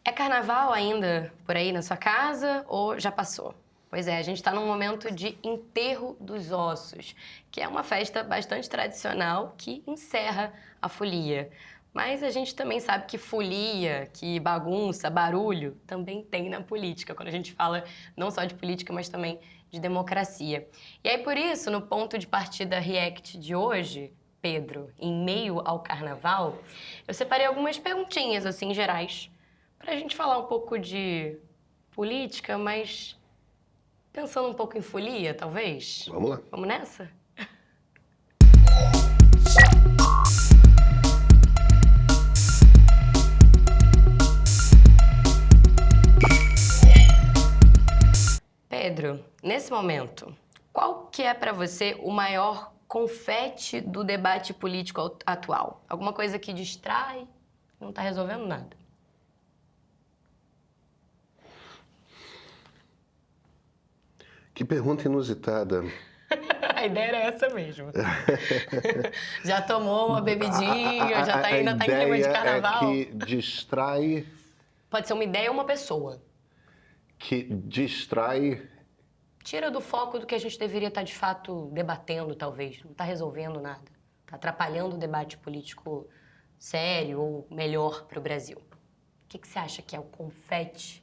É carnaval ainda por aí na sua casa ou já passou? Pois é, a gente está num momento de enterro dos ossos, que é uma festa bastante tradicional que encerra a folia. Mas a gente também sabe que folia, que bagunça, barulho, também tem na política, quando a gente fala não só de política, mas também de democracia. E aí, por isso, no ponto de partida React de hoje, Pedro, em meio ao carnaval, eu separei algumas perguntinhas, assim, gerais, para a gente falar um pouco de política, mas pensando um pouco em folia, talvez? Vamos lá. Vamos nessa? Pedro, nesse momento, qual que é para você o maior confete do debate político atual? Alguma coisa que distrai, não está resolvendo nada? Que pergunta inusitada. A ideia era essa mesmo. Já tomou uma bebidinha, já ainda tá em clima de carnaval? A ideia é que distrai... Pode ser uma ideia ou uma pessoa. Que distrai... Tira do foco do que a gente deveria estar, de fato, debatendo, talvez. Não está resolvendo nada. Está atrapalhando o debate político sério ou melhor para o Brasil. O que você acha que é o confete?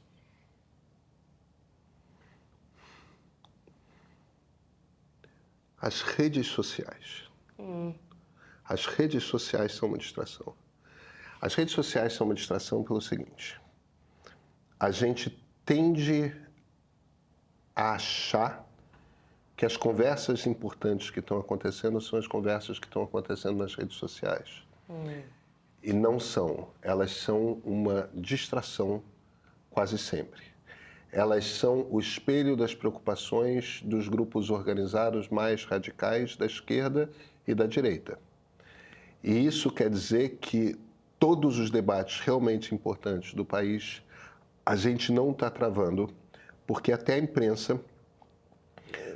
As redes sociais. As redes sociais são uma distração. As redes sociais são uma distração pelo seguinte. A gente tende a achar que as conversas importantes que estão acontecendo são as conversas que estão acontecendo nas redes sociais. E não são. Elas são uma distração quase sempre. Elas são o espelho das preocupações dos grupos organizados mais radicais da esquerda e da direita. E isso quer dizer que todos os debates realmente importantes do país a gente não está travando, porque até a imprensa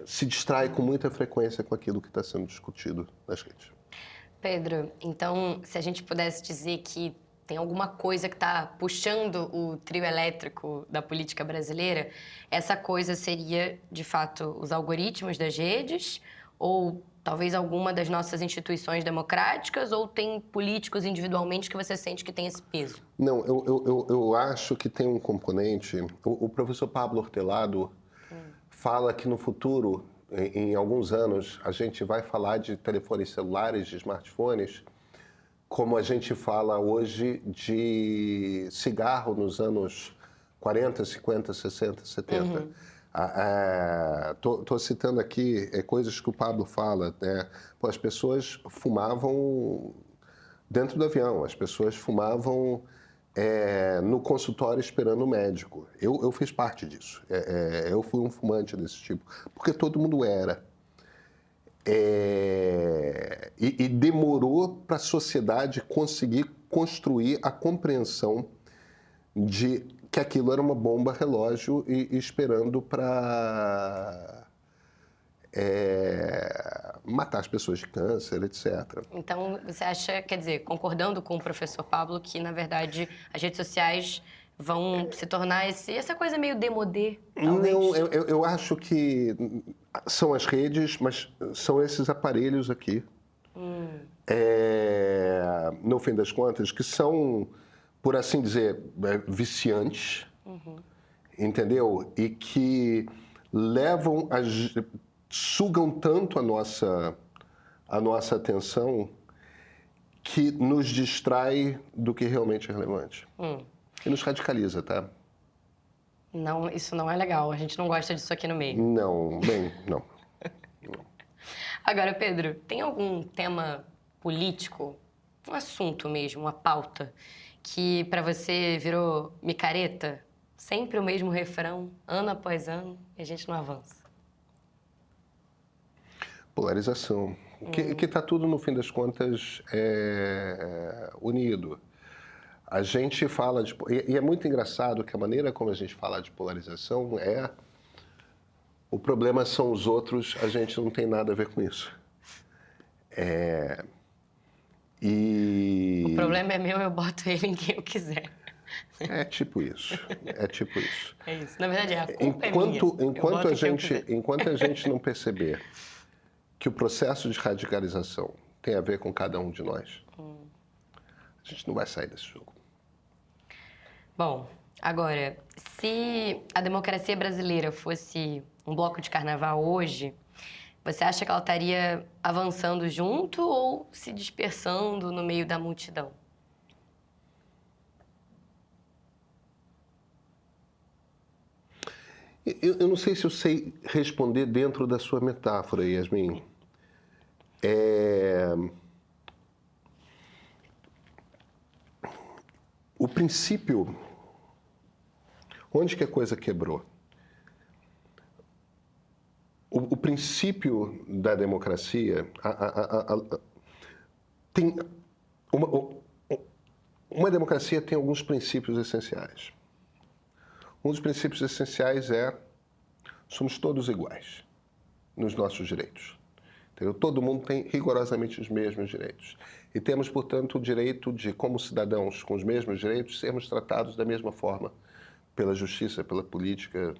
se distrai com muita frequência com aquilo que está sendo discutido nas redes. Pedro, então, se a gente pudesse dizer que tem alguma coisa que está puxando o trio elétrico da política brasileira, essa coisa seria, de fato, os algoritmos das redes, ou talvez alguma das nossas instituições democráticas, ou tem políticos individualmente que você sente que tem esse peso? Não, eu acho que tem um componente. O professor Pablo Hortelado fala que no futuro, em alguns anos, a gente vai falar de telefones celulares, de smartphones, como a gente fala hoje de cigarro nos anos 40, 50, 60, 70. Estou citando aqui coisas que o Pablo fala, né? Pô, as pessoas fumavam dentro do avião, as pessoas fumavam no consultório esperando o médico. Eu fiz parte disso. Eu fui um fumante desse tipo, porque todo mundo era. E demorou para a sociedade conseguir construir a compreensão de que aquilo era uma bomba relógio e esperando para matar as pessoas de câncer, etc. Então, você acha, quer dizer, concordando com o professor Pablo, que, na verdade, as redes sociais vão se tornar essa coisa meio démodé, talvez? Não, eu acho que são as redes, mas são esses aparelhos aqui, no fim das contas, que são, por assim dizer, viciantes, entendeu? E que levam, sugam tanto a nossa atenção que nos distrai do que realmente é relevante. E nos radicaliza, tá? Não, isso não é legal. A gente não gosta disso aqui no meio. Não, bem, não. Agora, Pedro, tem algum tema político, um assunto mesmo, uma pauta, que para você virou micareta? Sempre o mesmo refrão, ano após ano, e a gente não avança? Polarização. Que tá tudo, no fim das contas, unido. A gente fala de... E é muito engraçado que a maneira como a gente fala de polarização o problema são os outros, a gente não tem nada a ver com isso. O problema é meu, eu boto ele em quem eu quiser. É tipo isso. É tipo isso. É isso. Na verdade, a culpa é minha. Enquanto a gente não perceber que o processo de radicalização tem a ver com cada um de nós, a gente não vai sair desse jogo. Bom, agora, se a democracia brasileira fosse um bloco de carnaval hoje, você acha que ela estaria avançando junto ou se dispersando no meio da multidão? Eu não sei se eu sei responder dentro da sua metáfora, Yasmin. O princípio... Onde que a coisa quebrou? O princípio da democracia tem... Uma democracia tem alguns princípios essenciais. Um dos princípios essenciais é: somos todos iguais nos nossos direitos. Entendeu? Todo mundo tem rigorosamente os mesmos direitos. E temos, portanto, o direito de, como cidadãos com os mesmos direitos, sermos tratados da mesma forma pela justiça, pela política,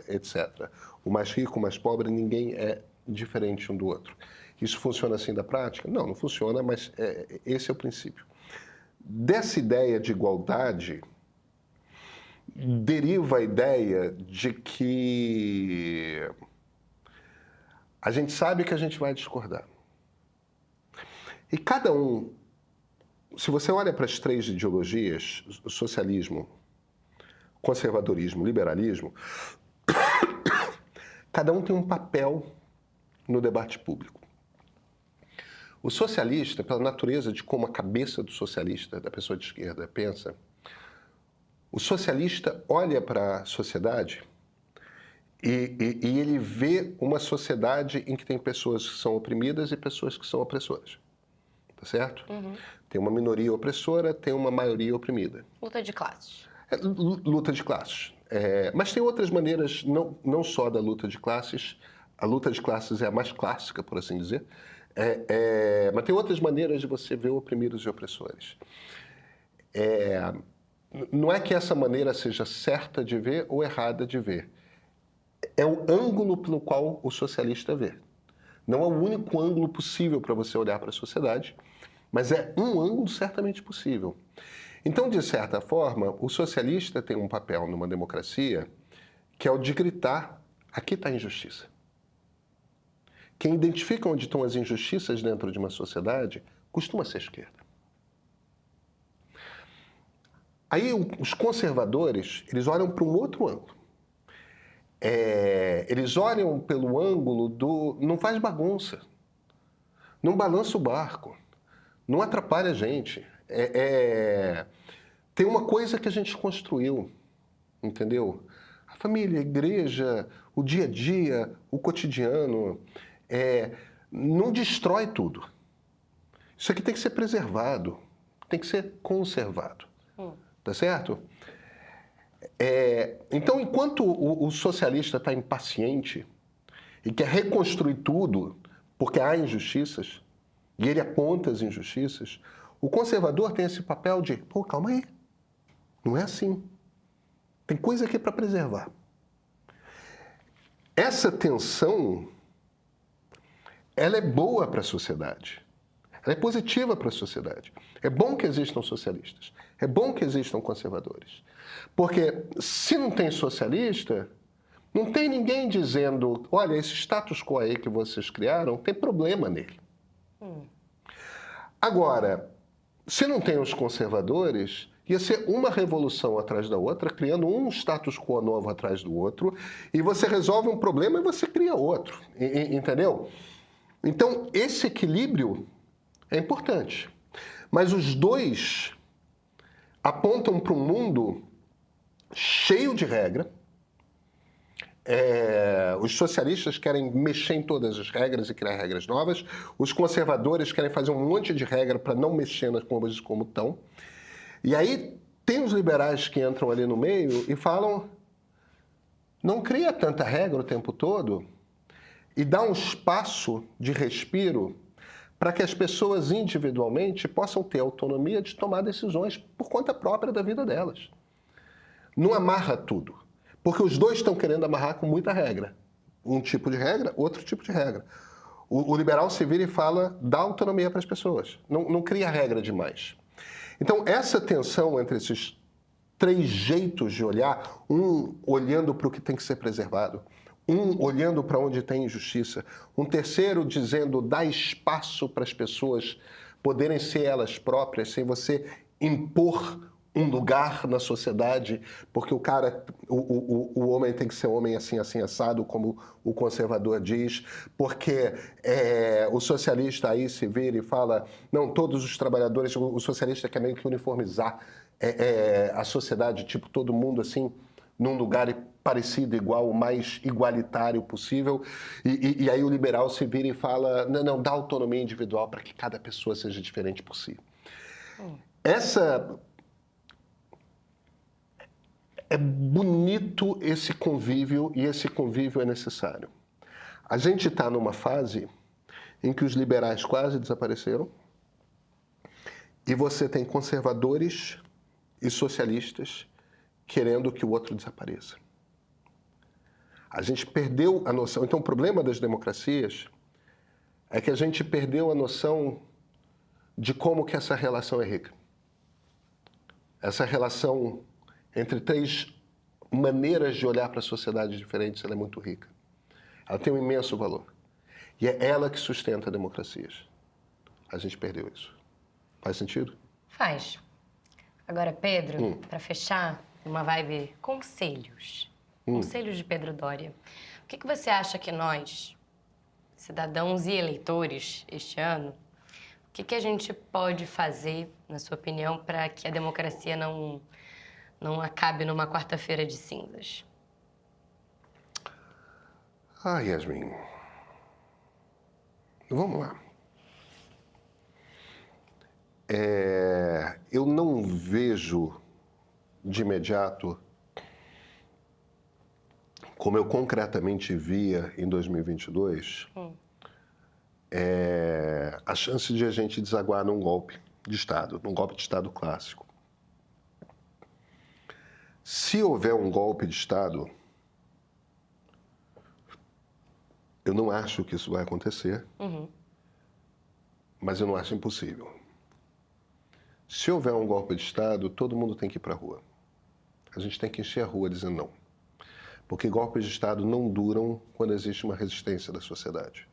etc. O mais rico, o mais pobre, ninguém é diferente um do outro. Isso funciona assim da prática? Não, não funciona, mas esse é o princípio. Dessa ideia de igualdade deriva a ideia de que a gente sabe que a gente vai discordar. E cada um, se você olha para as três ideologias, socialismo, conservadorismo, liberalismo, cada um tem um papel no debate público. O socialista, pela natureza de como a cabeça do socialista, da pessoa de esquerda, pensa, o socialista olha para a sociedade e ele vê uma sociedade em que tem pessoas que são oprimidas e pessoas que são opressoras. Tá certo? Uhum. Tem uma minoria opressora, tem uma maioria oprimida. Luta de classes. Luta de classes. Mas tem outras maneiras, não só da luta de classes. A luta de classes é a mais clássica, por assim dizer. Mas tem outras maneiras de você ver oprimidos e opressores. Não é que essa maneira seja certa de ver ou errada de ver. É o ângulo pelo qual o socialista vê. Não é o único ângulo possível para você olhar para a sociedade, mas é um ângulo certamente possível. Então, de certa forma, o socialista tem um papel numa democracia que é o de gritar: aqui está a injustiça. Quem identifica onde estão as injustiças dentro de uma sociedade costuma ser a esquerda. Aí os conservadores, eles olham para um outro ângulo. Eles olham pelo ângulo do não faz bagunça, não balança o barco, não atrapalha a gente. Tem uma coisa que a gente construiu, entendeu? A família, a igreja, o dia a dia, o cotidiano, não destrói tudo. Isso aqui tem que ser preservado, tem que ser conservado. Tá certo? Então, enquanto o socialista está impaciente e quer reconstruir tudo porque há injustiças, e ele aponta as injustiças, o conservador tem esse papel de: pô, calma aí, não é assim. Tem coisa aqui para preservar. Essa tensão, ela é boa para a sociedade. Ela é positiva para a sociedade. É bom que existam socialistas. É bom que existam conservadores. Porque se não tem socialista, não tem ninguém dizendo: olha, esse status quo aí que vocês criaram, tem problema nele. Agora, se não tem os conservadores, ia ser uma revolução atrás da outra, criando um status quo novo atrás do outro, e você resolve um problema e você cria outro. Entendeu? Então, esse equilíbrio é importante. Mas os dois apontam para um mundo cheio de regra. Os socialistas querem mexer em todas as regras e criar regras novas. Os conservadores querem fazer um monte de regra para não mexer nas coisas como estão. E aí tem os liberais que entram ali no meio e falam: não cria tanta regra o tempo todo e dá um espaço de respiro para que as pessoas individualmente possam ter autonomia de tomar decisões por conta própria da vida delas. Não amarra tudo, porque os dois estão querendo amarrar com muita regra. Um tipo de regra, outro tipo de regra. O liberal se vira e fala, dá autonomia para as pessoas, não cria regra demais. Então, essa tensão entre esses três jeitos de olhar, um olhando para o que tem que ser preservado, um olhando para onde tem injustiça, um terceiro dizendo dá espaço para as pessoas poderem ser elas próprias, sem você impor um lugar na sociedade, porque o homem tem que ser homem assim, assim, assado, como o conservador diz, porque o socialista aí se vira e fala, não, todos os trabalhadores, o socialista quer meio que uniformizar a sociedade, tipo, todo mundo assim, num lugar parecido, igual, o mais igualitário possível, e aí o liberal se vira e fala, não, dá autonomia individual para que cada pessoa seja diferente por si. É bonito esse convívio, e esse convívio é necessário. A gente está numa fase em que os liberais quase desapareceram, e você tem conservadores e socialistas querendo que o outro desapareça. A gente perdeu a noção. Então, o problema das democracias é que a gente perdeu a noção de como que essa relação é rica. Essa relação entre três maneiras de olhar para a sociedade diferentes, ela é muito rica. Ela tem um imenso valor. E é ela que sustenta democracias. A gente perdeu isso. Faz sentido? Faz. Agora, Pedro, para fechar, uma vibe conselhos. Conselhos de Pedro Doria. O que você acha que nós, cidadãos e eleitores, este ano, o que a gente pode fazer, na sua opinião, para que a democracia não acabe numa quarta-feira de cinzas? Yasmin. Vamos lá. Eu não vejo de imediato, como eu concretamente via em 2022, a chance de a gente desaguar num golpe de Estado, num golpe de Estado clássico. Se houver um golpe de Estado, eu não acho que isso vai acontecer, mas eu não acho impossível. Se houver um golpe de Estado, todo mundo tem que ir para a rua. A gente tem que encher a rua dizendo não. Porque golpes de Estado não duram quando existe uma resistência da sociedade.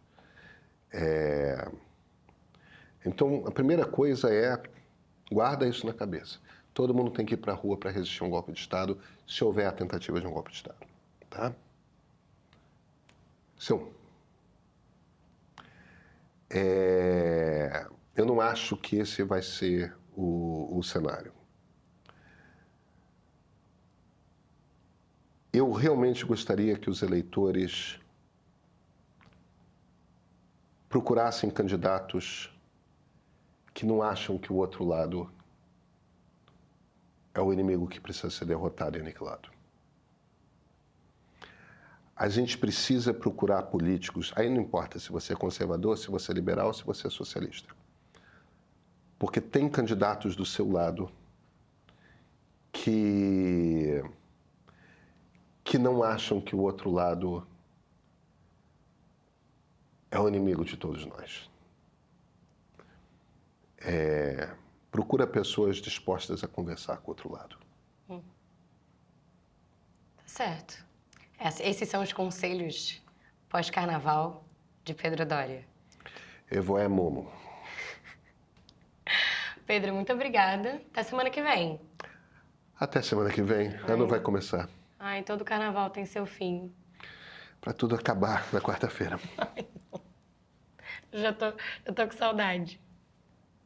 Então, a primeira coisa é, guarda isso na cabeça. Todo mundo tem que ir para a rua para resistir a um golpe de Estado, se houver a tentativa de um golpe de Estado. Tá? Eu não acho que esse vai ser o cenário. Eu realmente gostaria que os eleitores procurassem candidatos que não acham que o outro lado é o inimigo que precisa ser derrotado e aniquilado. A gente precisa procurar políticos, aí não importa se você é conservador, se você é liberal, se você é socialista. Porque tem candidatos do seu lado que não acham que o outro lado é o inimigo de todos nós. Procura pessoas dispostas a conversar com o outro lado. Tá certo. Esses são os conselhos pós-carnaval de Pedro Doria. Evoé Momo. Pedro, muito obrigada. Até semana que vem. Até semana que vem. Ano vai começar. Todo carnaval tem seu fim. Pra tudo acabar na quarta-feira. Eu tô com saudade.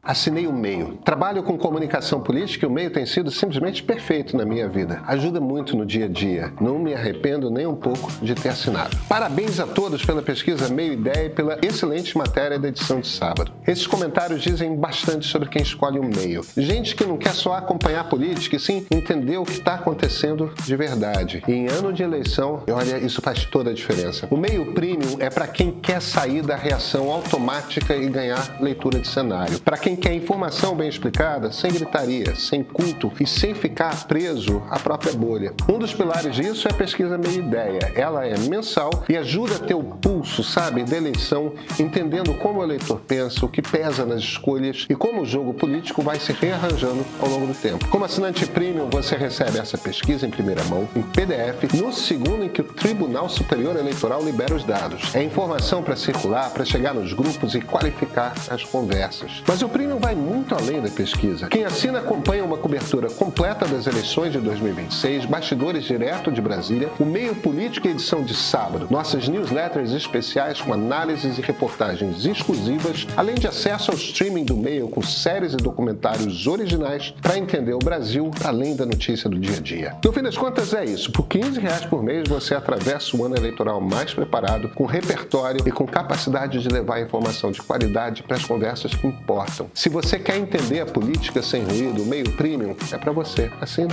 Assinei o Meio. Trabalho com comunicação política e o Meio tem sido simplesmente perfeito na minha vida. Ajuda muito no dia a dia. Não me arrependo nem um pouco de ter assinado. Parabéns a todos pela pesquisa Meio Ideia e pela excelente matéria da edição de sábado. Esses comentários dizem bastante sobre quem escolhe o Meio. Gente que não quer só acompanhar a política e sim entender o que está acontecendo de verdade. E em ano de eleição, olha, isso faz toda a diferença. O Meio Premium é para quem quer sair da reação automática e ganhar leitura de cenário. Para quem quer informação bem explicada, sem gritaria, sem culto e sem ficar preso à própria bolha. Um dos pilares disso é a pesquisa Meio Ideia. Ela é mensal e ajuda a ter o pulso, sabe, da eleição, entendendo como o eleitor pensa, o que pesa nas escolhas e como o jogo político vai se rearranjando ao longo do tempo. Como assinante premium, você recebe essa pesquisa em primeira mão, em PDF, no segundo em que o Tribunal Superior Eleitoral libera os dados. É informação para circular, para chegar nos grupos e qualificar as conversas. Mas o Premium vai muito além da pesquisa. Quem assina acompanha uma cobertura completa das eleições de 2026, bastidores direto de Brasília, o Meio Político e edição de sábado, nossas newsletters especiais com análises e reportagens exclusivas, além de acesso ao streaming do Meio com séries e documentários originais para entender o Brasil além da notícia do dia a dia. No fim das contas é isso. Por R$15 por mês você atravessa o ano eleitoral mais preparado, com repertório e com capacidade de levar informação de qualidade para as conversas que importam. Se você quer entender a política sem ruído, o Meio Premium é para você. Assina.